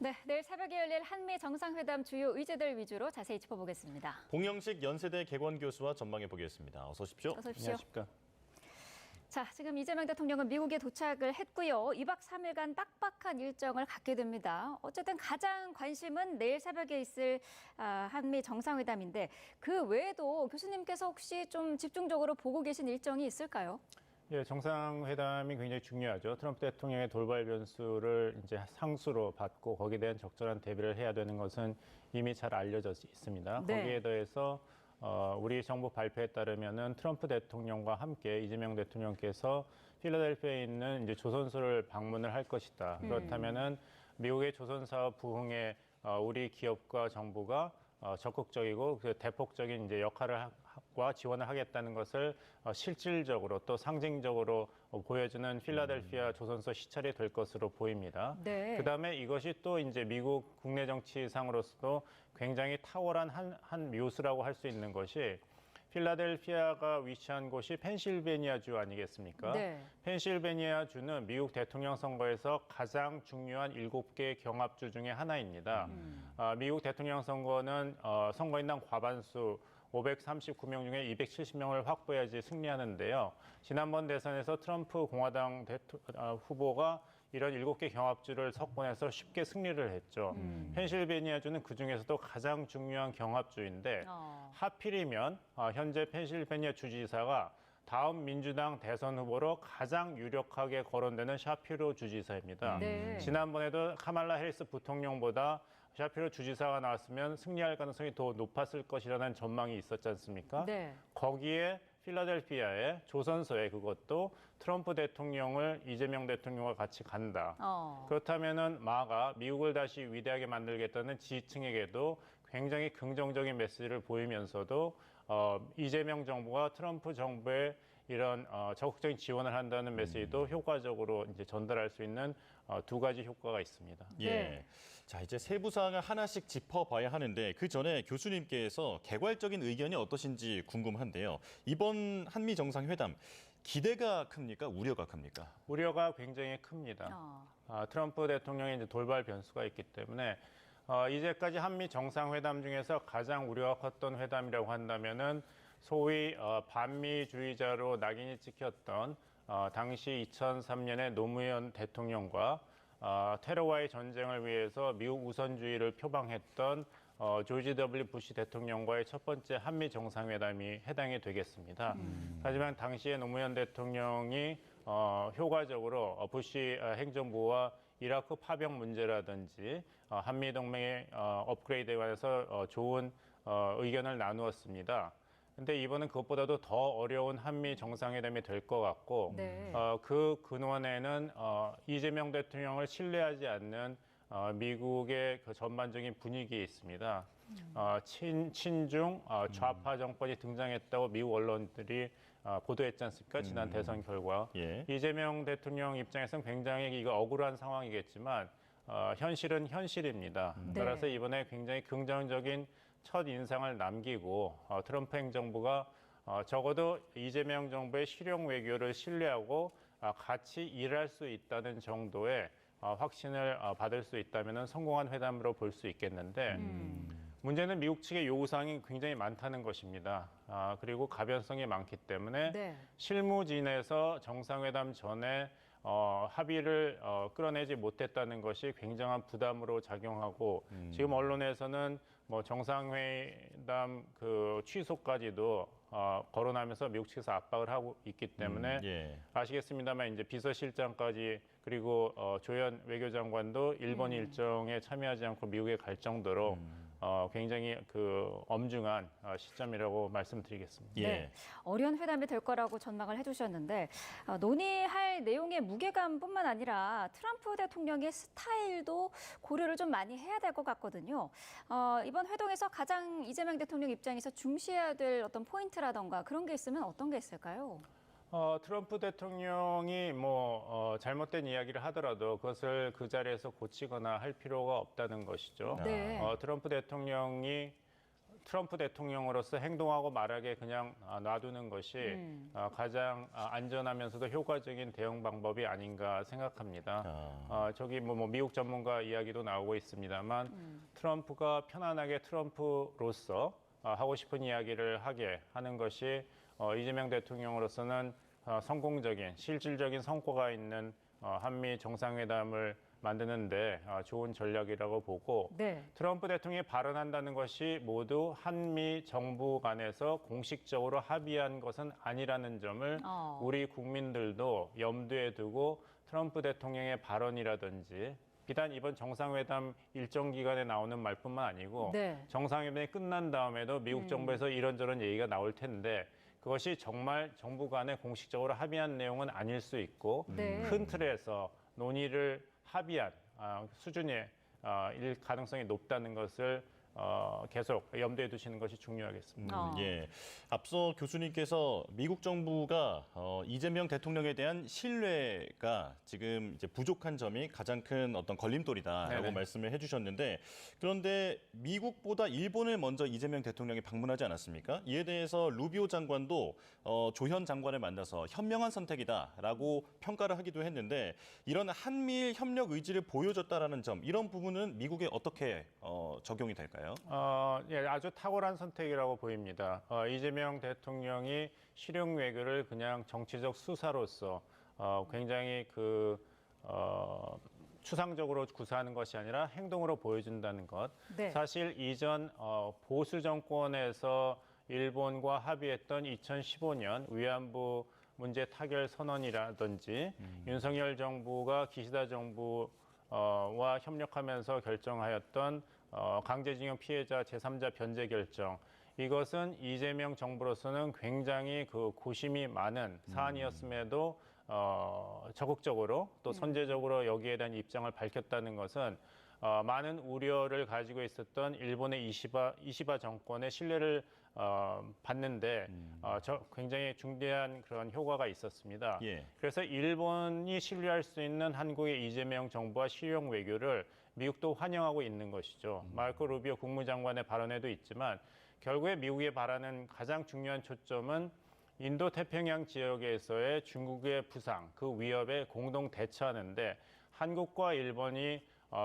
네, 내일 새벽에 열릴 한미 정상회담 주요 의제들 위주로 자세히 짚어보겠습니다. 봉영식 연세대 개관 교수와 전망해 보겠습니다. 어서 오십시오. 어서 오십시오. 안녕하십니까. 자, 지금 이재명 대통령은 미국에 도착을 했고요. 2박 3일간 빡빡한 일정을 갖게 됩니다. 어쨌든 가장 관심은 내일 새벽에 있을 한미 정상회담인데 그 외에도 교수님께서 혹시 좀 집중적으로 보고 계신 일정이 있을까요? 예, 정상회담이 굉장히 중요하죠. 트럼프 대통령의 돌발 변수를 이제 상수로 받고 거기에 대한 적절한 대비를 해야 되는 것은 이미 잘 알려져 있습니다. 네. 거기에 더해서 우리 정부 발표에 따르면은 트럼프 대통령과 함께 이재명 대통령께서 필라델피아에 있는 이제 조선소를 방문을 할 것이다. 그렇다면은 미국의 조선 사업 부흥에 우리 기업과 정부가 적극적이고 그 대폭적인 이제 역할과 지원을 하겠다는 것을 실질적으로 또 상징적으로 보여주는 필라델피아 조선소 시찰이 될 것으로 보입니다. 네. 그다음에 이것이 또 이제 미국 국내 정치상으로서도 굉장히 탁월한 한 묘수라고 할 수 있는 것이 필라델피아가 위치한 곳이 펜실베니아주 아니겠습니까? 네. 펜실베니아주는 미국 대통령 선거에서 가장 중요한 7개 경합주 중에 하나입니다. 미국 대통령 선거는 선거인단 과반수 539명 중에 270명을 확보해야지 승리하는데요. 지난번 대선에서 트럼프 공화당 후보가 이런 7개 경합주를 석권해서 쉽게 승리를 했죠. 펜실베니아주는 그중에서도 가장 중요한 경합주인데 하필이면 현재 펜실베니아 주지사가 다음 민주당 대선 후보로 가장 유력하게 거론되는 샤피로 주지사입니다. 네. 지난번에도 카말라 해리스 부통령보다 샤피로 주지사가 나왔으면 승리할 가능성이 더 높았을 것이라는 전망이 있었지 않습니까? 네. 거기에 필라델피아의 조선소에 그것도 트럼프 대통령을 이재명 대통령과 같이 간다. 그렇다면은 마가 미국을 다시 위대하게 만들겠다는 지지층에게도 굉장히 긍정적인 메시지를 보이면서도 이재명 정부가 트럼프 정부의 이런 적극적인 지원을 한다는 메시지도 효과적으로 이제 전달할 수 있는 두 가지 효과가 있습니다. 예. 네. 자, 이제 세부 사항을 하나씩 짚어봐야 하는데 그 전에 교수님께서 개괄적인 의견이 어떠신지 궁금한데요. 이번 한미 정상회담 기대가 큽니까? 우려가 큽니까? 우려가 굉장히 큽니다. 트럼프 대통령의 이제 돌발 변수가 있기 때문에 이제까지 한미 정상회담 중에서 가장 우려가 컸던 회담이라고 한다면은 소위 반미주의자로 낙인이 찍혔던 당시 2003년에 노무현 대통령과 테러와의 전쟁을 위해서 미국 우선주의를 표방했던 조지 W. 부시 대통령과의 첫 번째 한미 정상회담이 해당이 되겠습니다. 하지만 당시에 노무현 대통령이 효과적으로 부시 행정부와 이라크 파병 문제라든지 한미동맹의 업그레이드에 관해서 좋은 의견을 나누었습니다. 근데 이번은 그것보다도 더 어려운 한미 정상회담이 될 것 같고 네. 그 근원에는 이재명 대통령을 신뢰하지 않는 미국의 그 전반적인 분위기에 있습니다. 친중 좌파 정권이 등장했다고 미국 언론들이 보도했지 않습니까? 지난 대선 결과. 예. 이재명 대통령 입장에서는 굉장히 이거 억울한 상황이겠지만 현실은 현실입니다. 따라서 이번에 굉장히 긍정적인 첫 인상을 남기고 트럼프 행정부가 적어도 이재명 정부의 실용 외교를 신뢰하고 같이 일할 수 있다는 정도의 확신을 받을 수 있다면 성공한 회담으로 볼 수 있겠는데 문제는 미국 측의 요구사항이 굉장히 많다는 것입니다. 그리고 가변성이 많기 때문에 네. 실무진에서 정상회담 전에 합의를 끌어내지 못했다는 것이 굉장한 부담으로 작용하고 지금 언론에서는 뭐 정상회담 그 취소까지도 거론하면서 미국 측에서 압박을 하고 있기 때문에 예. 아시겠습니다만 이제 비서실장까지 그리고 조현 외교장관도 일본 일정에 참여하지 않고 미국에 갈 정도로 굉장히 그 엄중한 시점이라고 말씀드리겠습니다. 예. 네, 어려운 회담이 될 거라고 전망을 해주셨는데 논의할 내용의 무게감뿐만 아니라 트럼프 대통령의 스타일도 고려를 좀 많이 해야 될 것 같거든요. 이번 회동에서 가장 이재명 대통령 입장에서 중시해야 될 어떤 포인트라던가 그런 게 있으면 어떤 게 있을까요? 트럼프 대통령이 잘못된 이야기를 하더라도 그것을 그 자리에서 고치거나 할 필요가 없다는 것이죠. 네. 트럼프 대통령이 트럼프 대통령으로서 행동하고 말하게 그냥 놔두는 것이 가장 안전하면서도 효과적인 대응 방법이 아닌가 생각합니다. 저기 뭐 미국 전문가 이야기도 나오고 있습니다만 트럼프가 편안하게 트럼프로서 하고 싶은 이야기를 하게 하는 것이 이재명 대통령으로서는 성공적인 실질적인 성과가 있는 한미 정상회담을 만드는데 좋은 전략이라고 보고 네. 트럼프 대통령이 발언한다는 것이 모두 한미 정부 간에서 공식적으로 합의한 것은 아니라는 점을 우리 국민들도 염두에 두고 트럼프 대통령의 발언이라든지 비단 이번 정상회담 일정 기간에 나오는 말뿐만 아니고 네. 정상회담이 끝난 다음에도 미국 정부에서 이런저런 얘기가 나올 텐데 그것이 정말 정부 간에 공식적으로 합의한 내용은 아닐 수 있고 네. 큰 틀에서 논의를 합의한 수준의 일 가능성이 높다는 것을 계속 염두에 두시는 것이 중요하겠습니다. 예. 앞서 교수님께서 미국 정부가 이재명 대통령에 대한 신뢰가 지금 이제 부족한 점이 가장 큰 어떤 걸림돌이다라고 네네. 말씀을 해주셨는데 그런데 미국보다 일본을 먼저 이재명 대통령이 방문하지 않았습니까? 이에 대해서 루비오 장관도 조현 장관을 만나서 현명한 선택이다라고 평가를 하기도 했는데 이런 한미일 협력 의지를 보여줬다라는 점 이런 부분은 미국에 어떻게 적용이 될까요? 예, 아주 탁월한 선택이라고 보입니다. 이재명 대통령이 실용 외교를 그냥 정치적 수사로서 굉장히 추상적으로 구사하는 것이 아니라 행동으로 보여준다는 것. 네. 사실 이전 보수 정권에서 일본과 합의했던 2015년 위안부 문제 타결 선언이라든지 윤석열 정부가 기시다 정부와 협력하면서 결정하였던 강제징용 피해자 제3자 변제 결정 이것은 이재명 정부로서는 굉장히 고심이 많은 사안이었음에도 적극적으로 또 선제적으로 여기에 대한 입장을 밝혔다는 것은 많은 우려를 가지고 있었던 일본의 이시바 정권의 신뢰를 받는데 굉장히 중대한 그런 효과가 있었습니다. 예. 그래서 일본이 신뢰할 수 있는 한국의 이재명 정부와 실용 외교를 미국도 환영하고 있는 것이죠. 마르코 루비오 국무장관의 발언에도 있지만 결국에 미국이 바라는 가장 중요한 초점은 인도 태평양 지역에서의 중국의 부상, 그 위협에 공동 대처하는데 한국과 일본이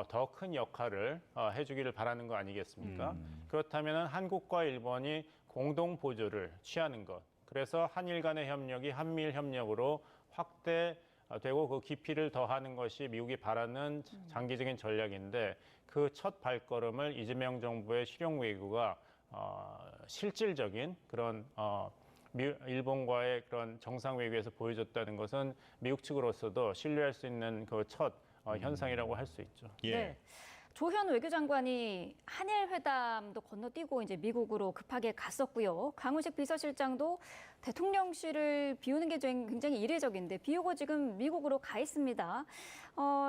더 큰 역할을 해주기를 바라는 거 아니겠습니까? 그렇다면 한국과 일본이 공동 보조를 취하는 것. 그래서 한일 간의 협력이 한미일 협력으로 확대되고 그 깊이를 더하는 것이 미국이 바라는 장기적인 전략인데 그 첫 발걸음을 이재명 정부의 실용 외교가 실질적인 그런 일본과의 그런 정상 외교에서 보여줬다는 것은 미국 측으로서도 신뢰할 수 있는 그 첫 현상이라고 할 수 있죠. 예. 네. 조현 외교장관이 한일 회담도 건너뛰고 이제 미국으로 급하게 갔었고요. 강훈식 비서실장도 대통령실을 비우는 게 굉장히 이례적인데 비우고 지금 미국으로 가 있습니다.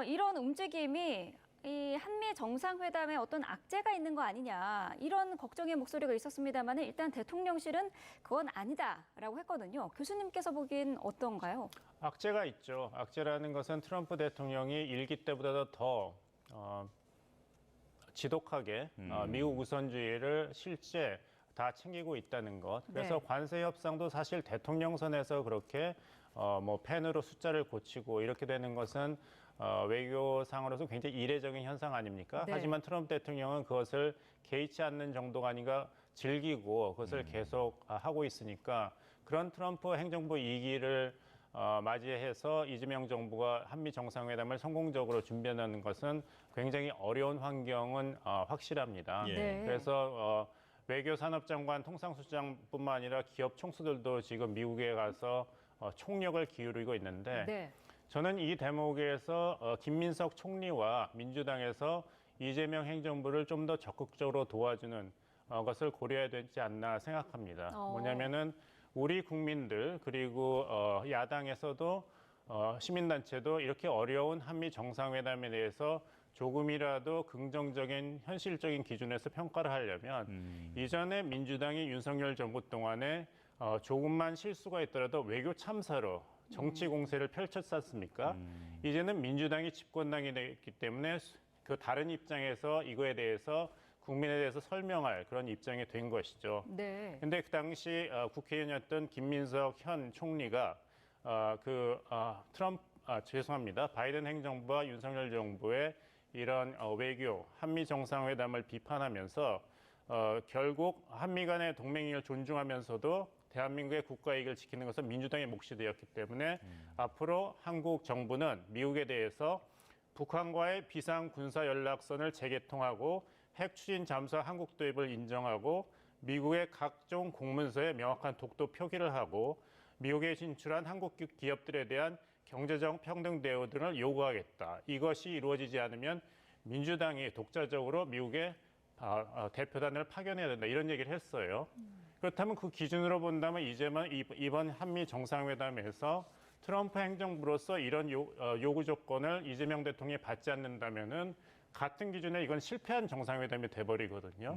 이런 움직임이 이 한미 정상회담에 어떤 악재가 있는 거 아니냐 이런 걱정의 목소리가 있었습니다만 일단 대통령실은 그건 아니다라고 했거든요. 교수님께서 보기엔 어떤가요? 악재가 있죠. 악재라는 것은 트럼프 대통령이 일기 때보다도 더 지독하게 미국 우선주의를 실제 다 챙기고 있다는 것. 그래서 네. 관세 협상도 사실 대통령 선에서 그렇게 펜으로 숫자를 고치고 이렇게 되는 것은 외교상으로서 굉장히 이례적인 현상 아닙니까? 네. 하지만 트럼프 대통령은 그것을 개의치 않는 정도가 아니라 즐기고 그것을 계속 하고 있으니까 그런 트럼프 행정부 2기를 맞이해서 이재명 정부가 한미 정상회담을 성공적으로 준비하는 것은 굉장히 어려운 환경은 확실합니다. 예. 네. 그래서 외교산업장관, 통상수장뿐만 아니라 기업 총수들도 지금 미국에 가서 총력을 기울이고 있는데 네. 저는 이 대목에서 김민석 총리와 민주당에서 이재명 행정부를 좀 더 적극적으로 도와주는 것을 고려해야 되지 않나 생각합니다. 뭐냐면은 우리 국민들 그리고 야당에서도 시민단체도 이렇게 어려운 한미 정상회담에 대해서 조금이라도 긍정적인 현실적인 기준에서 평가를 하려면 이전에 민주당이 윤석열 정부 동안에 조금만 실수가 있더라도 외교 참사로 정치 공세를 펼쳤지 않습니까? 이제는 민주당이 집권당이 됐기 때문에 그 다른 입장에서 이거에 대해서 국민에 대해서 설명할 그런 입장이 된 것이죠. 네. 근데 그 당시 국회의원이었던 김민석 현 총리가 죄송합니다. 바이든 행정부와 윤석열 정부의 이런 외교 한미 정상회담을 비판하면서 결국 한미 간의 동맹을 존중하면서도 대한민국의 국가 이익을 지키는 것은 민주당의 몫이 되었기 때문에 앞으로 한국 정부는 미국에 대해서 북한과의 비상 군사 연락선을 재개통하고 핵 추진 잠수함 한국 도입을 인정하고 미국의 각종 공문서에 명확한 독도 표기를 하고 미국에 진출한 한국 기업들에 대한 경제적 평등 대우 등을 요구하겠다. 이것이 이루어지지 않으면 민주당이 독자적으로 미국의 대표단을 파견해야 된다. 이런 얘기를 했어요. 그렇다면 그 기준으로 본다면 이번 한미 정상회담에서 트럼프 행정부로서 이런 요구 조건을 이재명 대통령이 받지 않는다면은 같은 기준에 이건 실패한 정상회담이 돼버리거든요.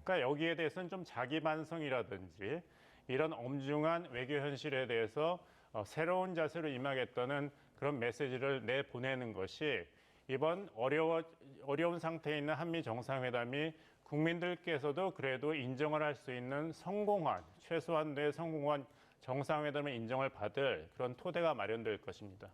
그러니까 여기에 대해서는 좀 자기 반성이라든지 이런 엄중한 외교 현실에 대해서 새로운 자세로 임하겠다는 그런 메시지를 내보내는 것이 이번 어려운 상태에 있는 한미 정상회담이 국민들께서도 그래도 인정을 할 수 있는 최소한도의 성공한 정상회담의 인정을 받을 그런 토대가 마련될 것입니다.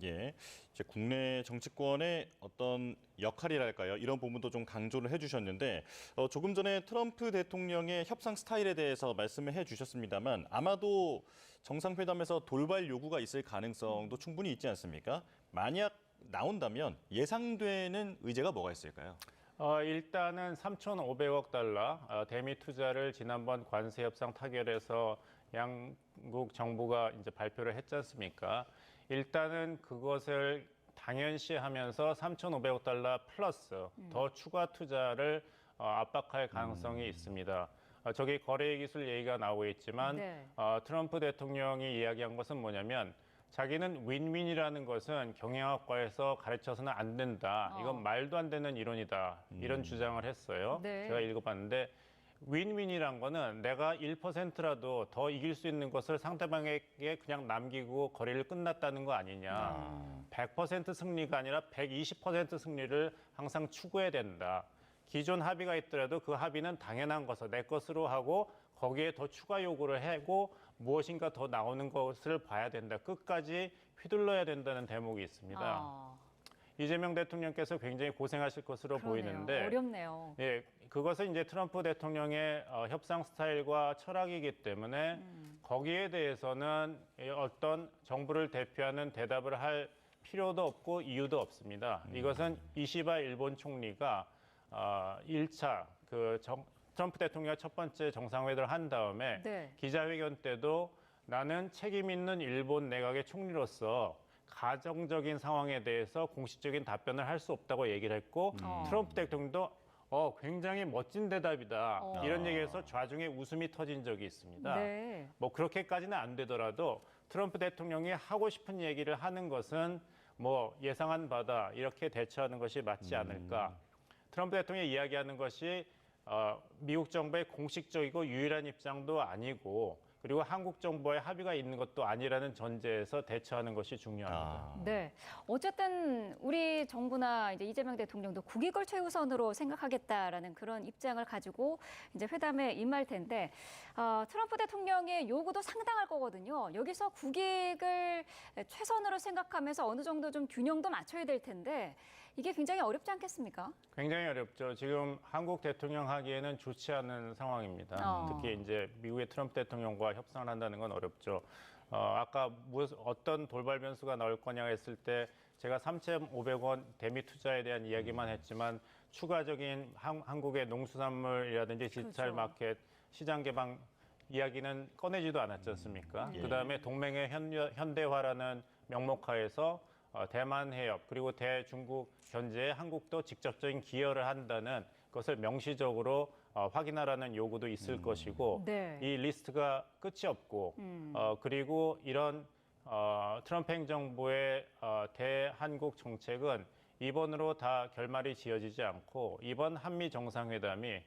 예. 이제 국내 정치권의 어떤 역할이랄까요? 이런 부분도 좀 강조를 해주셨는데 조금 전에 트럼프 대통령의 협상 스타일에 대해서 말씀을 해주셨습니다만 아마도 정상회담에서 돌발 요구가 있을 가능성도 충분히 있지 않습니까? 만약 나온다면 예상되는 의제가 뭐가 있을까요? 일단은 3,500억 달러 대미 투자를 지난번 관세 협상 타결에서 양국 정부가 이제 발표를 했지 않습니까? 일단은 그것을 당연시하면서 3,500억 달러 플러스 더 추가 투자를 압박할 가능성이 있습니다. 저기 거래 기술 얘기가 나오고 있지만 네. 트럼프 대통령이 이야기한 것은 뭐냐면 자기는 윈윈이라는 것은 경영학과에서 가르쳐서는 안 된다. 이건 말도 안 되는 이론이다. 이런 주장을 했어요. 네. 제가 읽어봤는데 윈윈이란 거는 내가 1%라도 더 이길 수 있는 것을 상대방에게 그냥 남기고 거래를 끝났다는 거 아니냐. 100% 승리가 아니라 120% 승리를 항상 추구해야 된다. 기존 합의가 있더라도 그 합의는 당연한 것을 내 것으로 하고 거기에 더 추가 요구를 하고 무엇인가 더 나오는 것을 봐야 된다. 끝까지 휘둘러야 된다는 대목이 있습니다. 이재명 대통령께서 굉장히 고생하실 것으로 그러네요. 보이는데 어렵네요. 예, 그것은 이제 트럼프 대통령의 협상 스타일과 철학이기 때문에 거기에 대해서는 어떤 정부를 대표하는 대답을 할 필요도 없고 이유도 없습니다. 이것은 이시바 일본 총리가 1차 트럼프 대통령이 첫 번째 정상회담을 한 다음에 네. 기자회견 때도 나는 책임 있는 일본 내각의 총리로서 가정적인 상황에 대해서 공식적인 답변을 할 수 없다고 얘기를 했고 트럼프 대통령도 굉장히 멋진 대답이다. 이런 얘기해서 좌중에 웃음이 터진 적이 있습니다. 네. 뭐 그렇게까지는 안 되더라도 트럼프 대통령이 하고 싶은 얘기를 하는 것은 뭐 예상한 바다 이렇게 대처하는 것이 맞지 않을까. 트럼프 대통령이 이야기하는 것이 미국 정부의 공식적이고 유일한 입장도 아니고 그리고 한국 정부와의 합의가 있는 것도 아니라는 전제에서 대처하는 것이 중요합니다. 네. 어쨌든 우리 정부나 이제 이재명 대통령도 국익을 최우선으로 생각하겠다라는 그런 입장을 가지고 이제 회담에 임할 텐데 트럼프 대통령의 요구도 상당할 거거든요. 여기서 국익을 최선으로 생각하면서 어느 정도 좀 균형도 맞춰야 될 텐데 이게 굉장히 어렵지 않겠습니까? 굉장히 어렵죠. 지금 한국 대통령 하기에는 좋지 않은 상황입니다. 특히 이제 미국의 트럼프 대통령과 협상을 한다는 건 어렵죠. 아까 어떤 돌발 변수가 나올 거냐 했을 때 제가 3,500원 대미 투자에 대한 이야기만 했지만 추가적인 한국의 농수산물이라든지 디지털 그렇죠. 마켓, 시장 개방 이야기는 꺼내지도 않았지 않습니까? 그다음에 동맹의 현대화라는 명목하에서 대만 해협 그리고 대중국 견제에 한국도 직접적인 기여를 한다는 것을 명시적으로 확인하라는 요구도 있을 것이고 네. 이 리스트가 끝이 없고 그리고 이런 트럼프 행정부의 대한국 정책은 이번으로 다 결말이 지어지지 않고 이번 한미 정상회담이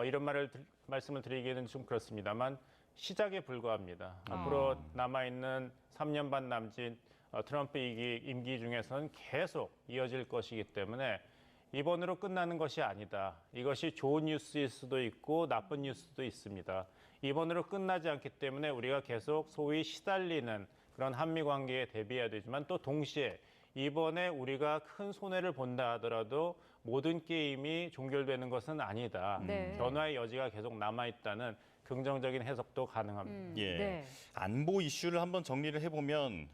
이런 말씀을 드리기는 좀 그렇습니다만 시작에 불과합니다. 앞으로 남아있는 3년 반 남짓 트럼프 임기 중에서는 계속 이어질 것이기 때문에 이번으로 끝나는 것이 아니다. 이것이 좋은 뉴스일 수도 있고 나쁜 뉴스도 있습니다. 이번으로 끝나지 않기 때문에 우리가 계속 소위 시달리는 그런 한미 관계에 대비해야 되지만 또 동시에 이번에 우리가 큰 손해를 본다 하더라도 모든 게임이 종결되는 것은 아니다. 네. 변화의 여지가 계속 남아있다는 긍정적인 해석도 가능합니다. 예. 네. 안보 이슈를 한번 정리를 해보면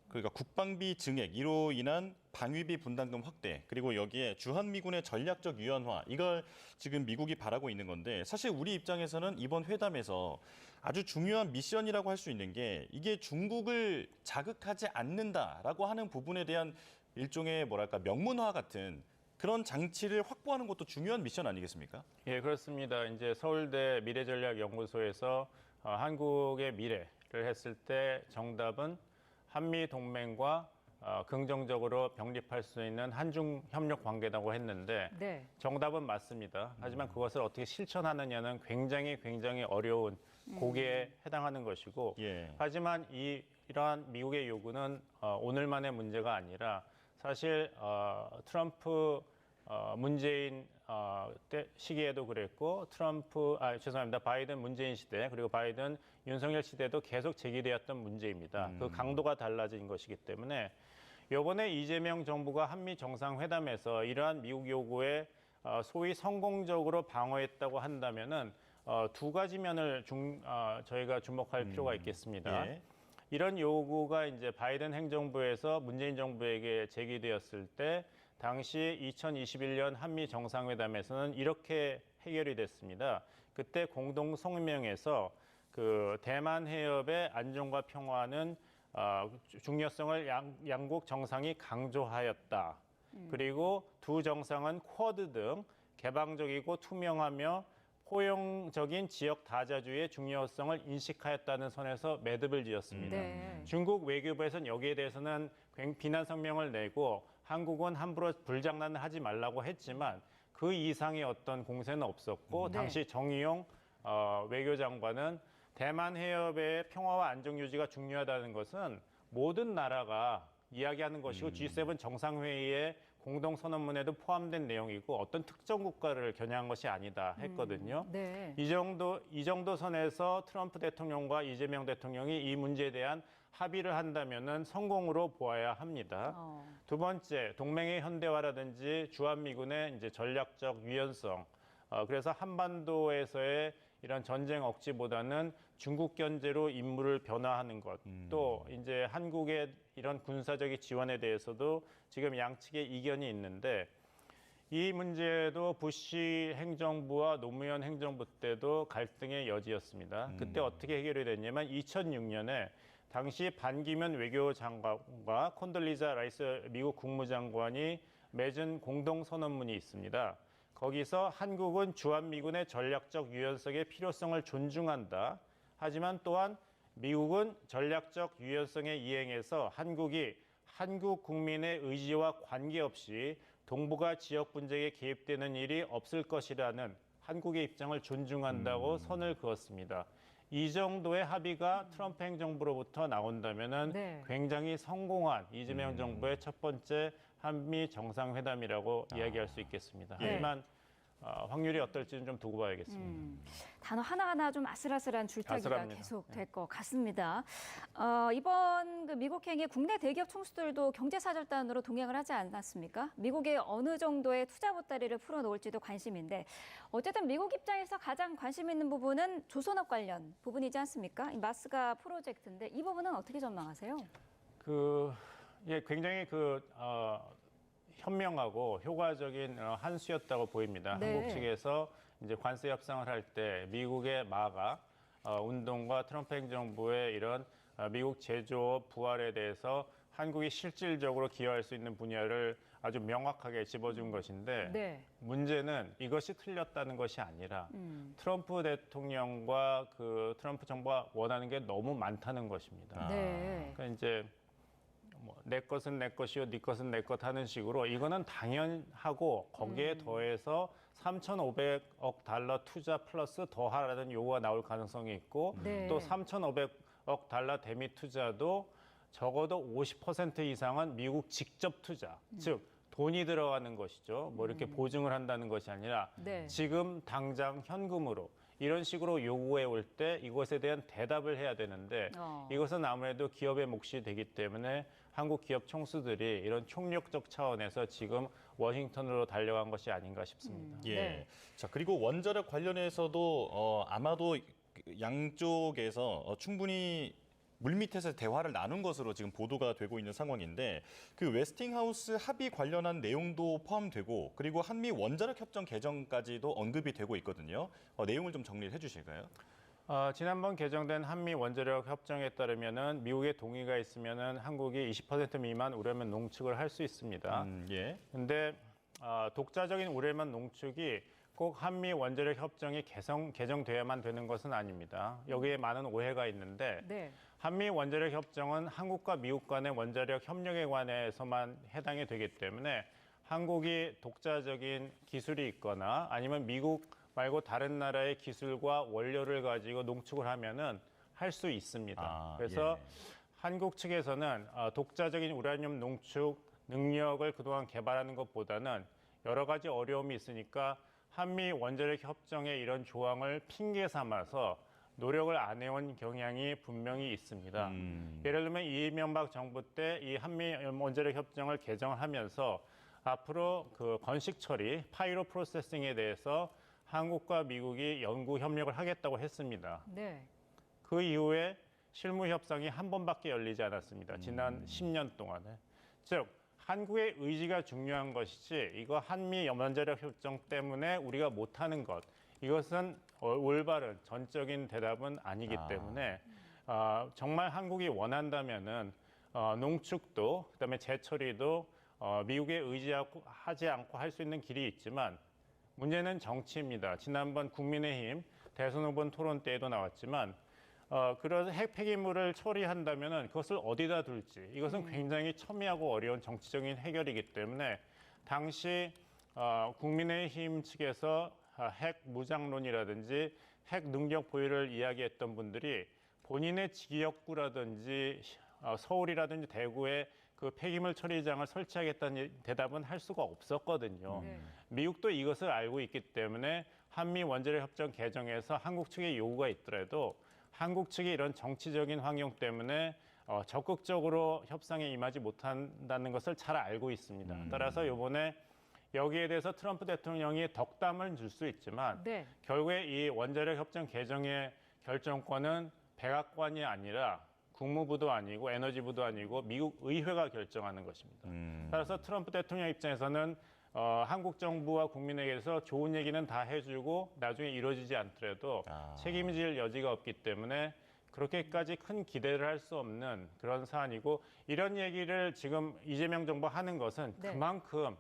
그러니까 국방비 증액 이로 인한 방위비 분담금 확대 그리고 여기에 주한미군의 전략적 유연화 이걸 지금 미국이 바라고 있는 건데 사실 우리 입장에서는 이번 회담에서 아주 중요한 미션이라고 할 수 있는 게 이게 중국을 자극하지 않는다라고 하는 부분에 대한 일종의 뭐랄까 명문화 같은 그런 장치를 확보하는 것도 중요한 미션 아니겠습니까? 예, 그렇습니다. 이제 서울대 미래전략연구소에서 한국의 미래를 했을 때 정답은 한미 동맹과 긍정적으로 병립할 수 있는 한중 협력 관계라고 했는데 네. 정답은 맞습니다. 하지만 그것을 어떻게 실천하느냐는 굉장히 어려운 고기에 해당하는 것이고 예. 하지만 이러한 미국의 요구는 오늘만의 문제가 아니라 사실 트럼프 문재인 때 시기에도 그랬고 바이든 문재인 시대 그리고 바이든 윤석열 시대도 계속 제기되었던 문제입니다. 그 강도가 달라진 것이기 때문에 이번에 이재명 정부가 한미 정상회담에서 이러한 미국 요구에 소위 성공적으로 방어했다고 한다면은 두 가지 면을 저희가 주목할 필요가 있겠습니다. 예. 이런 요구가 이제 바이든 행정부에서 문재인 정부에게 제기되었을 때 당시 2021년 한미 정상회담에서는 이렇게 해결이 됐습니다. 그때 공동 성명에서 그 대만 해협의 안정과 평화는 중요성을 양국 정상이 강조하였다. 그리고 두 정상은 쿼드 등 개방적이고 투명하며 포용적인 지역 다자주의의 중요성을 인식하였다는 선에서 매듭을 지었습니다. 네. 중국 외교부에서는 여기에 대해서는 비난 성명을 내고 한국은 함부로 불장난을 하지 말라고 했지만 그 이상의 어떤 공세는 없었고 네. 당시 정의용 외교장관은 대만 해협의 평화와 안정 유지가 중요하다는 것은 모든 나라가 이야기하는 것이고 G7 정상회의의 공동선언문에도 포함된 내용이고 어떤 특정 국가를 겨냥한 것이 아니다 했거든요. 네. 이 정도 선에서 트럼프 대통령과 이재명 대통령이 이 문제에 대한 합의를 한다면은 성공으로 보아야 합니다. 두 번째, 동맹의 현대화라든지 주한미군의 이제 전략적 유연성. 그래서 한반도에서의 이런 전쟁 억지보다는 중국 견제로 임무를 변화하는 것. 또 이제 한국의 이런 군사적인 지원에 대해서도 지금 양측의 이견이 있는데 이 문제도 부시 행정부와 노무현 행정부 때도 갈등의 여지였습니다. 그때 어떻게 해결이 됐냐면 2006년에 당시 반기문 외교장관과 콘돌리자 라이스 미국 국무장관이 맺은 공동선언문이 있습니다. 거기서 한국은 주한미군의 전략적 유연성의 필요성을 존중한다. 하지만 또한 미국은 전략적 유연성의 이행에서 한국이 한국 국민의 의지와 관계없이 동북아 지역 분쟁에 개입되는 일이 없을 것이라는 한국의 입장을 존중한다고 선을 그었습니다. 이 정도의 합의가 트럼프 행정부로부터 나온다면은 네. 굉장히 성공한 이재명 정부의 첫 번째 한미 정상회담이라고 이야기할 수 있겠습니다. 네. 하지만 확률이 어떨지는 좀 두고 봐야겠습니다. 단어 하나하나 좀 아슬아슬한 줄타기가 아슬합니다. 계속 될 것 같습니다. 이번 그 미국행의 국내 대기업 총수들도 경제사절단으로 동행을 하지 않았습니까? 미국의 어느 정도의 투자 보따리를 풀어놓을지도 관심인데 어쨌든 미국 입장에서 가장 관심 있는 부분은 조선업 관련 부분이지 않습니까? 이 마스가 프로젝트인데 이 부분은 어떻게 전망하세요? 굉장히 현명하고 효과적인 한 수였다고 보입니다. 네. 한국 측에서 이제 관세 협상을 할 때 미국의 마가 운동과 트럼프 행정부의 이런 미국 제조업 부활에 대해서 한국이 실질적으로 기여할 수 있는 분야를 아주 명확하게 집어준 것인데 네. 문제는 이것이 틀렸다는 것이 아니라 트럼프 대통령과 그 트럼프 정부가 원하는 게 너무 많다는 것입니다. 네. 그러니까 이제 내 것은 내 것이요, 네 것은 내 것 하는 식으로 이거는 당연하고 거기에 더해서 3,500억 달러 투자 플러스 더하라는 요구가 나올 가능성이 있고 네. 또 3,500억 달러 대미 투자도 적어도 50% 이상은 미국 직접 투자, 즉 돈이 들어가는 것이죠. 뭐 이렇게 보증을 한다는 것이 아니라 네. 지금 당장 현금으로 이런 식으로 요구해 올 때 이것에 대한 대답을 해야 되는데 이것은 아무래도 기업의 몫이 되기 때문에 한국 기업 총수들이 이런 총력적 차원에서 지금 워싱턴으로 달려간 것이 아닌가 싶습니다. 예. 네. 자, 그리고 원자력 관련해서도 아마도 양쪽에서 충분히 물밑에서 대화를 나눈 것으로 지금 보도가 되고 있는 상황인데 그 웨스팅하우스 합의 관련한 내용도 포함되고 그리고 한미 원자력 협정 개정까지도 언급이 되고 있거든요. 내용을 좀 정리를 해주실까요? 지난번 개정된 한미 원자력 협정에 따르면은 미국의 동의가 있으면은 한국이 20% 미만 우라늄 농축을 할 수 있습니다. 예. 근데 독자적인 우라늄 농축이 꼭 한미 원자력 협정이 개정돼야만 되는 것은 아닙니다. 여기에 많은 오해가 있는데 네. 한미 원자력 협정은 한국과 미국 간의 원자력 협력에 관해서만 해당이 되기 때문에 한국이 독자적인 기술이 있거나 아니면 미국 말고 다른 나라의 기술과 원료를 가지고 농축을 하면은 할 수 있습니다. 그래서 한국 측에서는 독자적인 우라늄 농축 능력을 그동안 개발하는 것보다는 여러 가지 어려움이 있으니까 한미 원자력 협정의 이런 조항을 핑계 삼아서 노력을 안 해온 경향이 분명히 있습니다. 예를 들면 이명박 정부 때 이 한미 원자력 협정을 개정하면서 앞으로 그 건식 처리, 파이로 프로세싱에 대해서 한국과 미국이 연구 협력을 하겠다고 했습니다. 네. 그 이후에 실무 협상이 한 번밖에 열리지 않았습니다. 지난 10년 동안에. 즉 한국의 의지가 중요한 것이지 이거 한미 원자력 협정 때문에 우리가 못하는 것 이것은 올바른 전적인 대답은 아니기 때문에 정말 한국이 원한다면은 농축도 그다음에 재처리도 미국에 의지하지 않고 할 수 있는 길이 있지만 문제는 정치입니다. 지난번 국민의힘 대선 후보 토론 때에도 나왔지만 그런 핵 폐기물을 처리한다면은 그것을 어디다 둘지 이것은 굉장히 첨예하고 어려운 정치적인 해결이기 때문에 당시 국민의힘 측에서 핵 무장론이라든지 핵 능력 보유를 이야기했던 분들이 본인의 지역구라든지 서울이라든지 대구에 그 폐기물 처리장을 설치하겠다는 대답은 할 수가 없었거든요. 미국도 이것을 알고 있기 때문에 한미 원자력 협정 개정에서 한국 측의 요구가 있더라도 한국 측이 이런 정치적인 환경 때문에 적극적으로 협상에 임하지 못한다는 것을 잘 알고 있습니다. 따라서 이번에 여기에 대해서 트럼프 대통령이 덕담을 줄 수 있지만 네. 결국에 이 원자력 협정 개정의 결정권은 백악관이 아니라 국무부도 아니고 에너지부도 아니고 미국 의회가 결정하는 것입니다. 따라서 트럼프 대통령 입장에서는 한국 정부와 국민에게서 좋은 얘기는 다 해주고 나중에 이루어지지 않더라도 책임질 여지가 없기 때문에 그렇게까지 큰 기대를 할 수 없는 그런 사안이고 이런 얘기를 지금 이재명 정부 하는 것은 네. 그만큼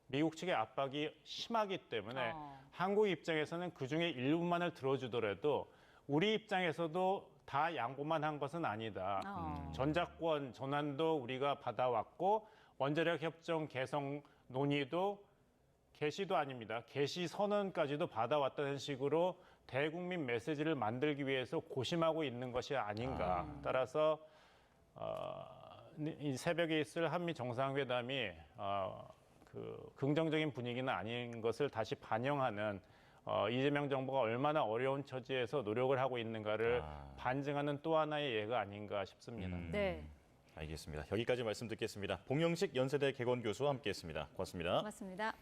미국 측의 압박이 심하기 때문에 한국 입장에서는 그중에 일부만을 들어주더라도 우리 입장에서도 다 양보만 한 것은 아니다. 전작권 전환도 우리가 받아왔고 원자력 협정 개성 논의도 개시도 아닙니다. 개시 선언까지도 받아왔다는 식으로 대국민 메시지를 만들기 위해서 고심하고 있는 것이 아닌가. 따라서 이 새벽에 있을 한미 정상회담이 그 긍정적인 분위기는 아닌 것을 다시 반영하는 이재명 정부가 얼마나 어려운 처지에서 노력을 하고 있는가를 반증하는 또 하나의 예가 아닌가 싶습니다. 네. 알겠습니다. 여기까지 말씀 듣겠습니다. 봉영식 연세대 개건 교수와 함께했습니다. 고맙습니다. 고맙습니다.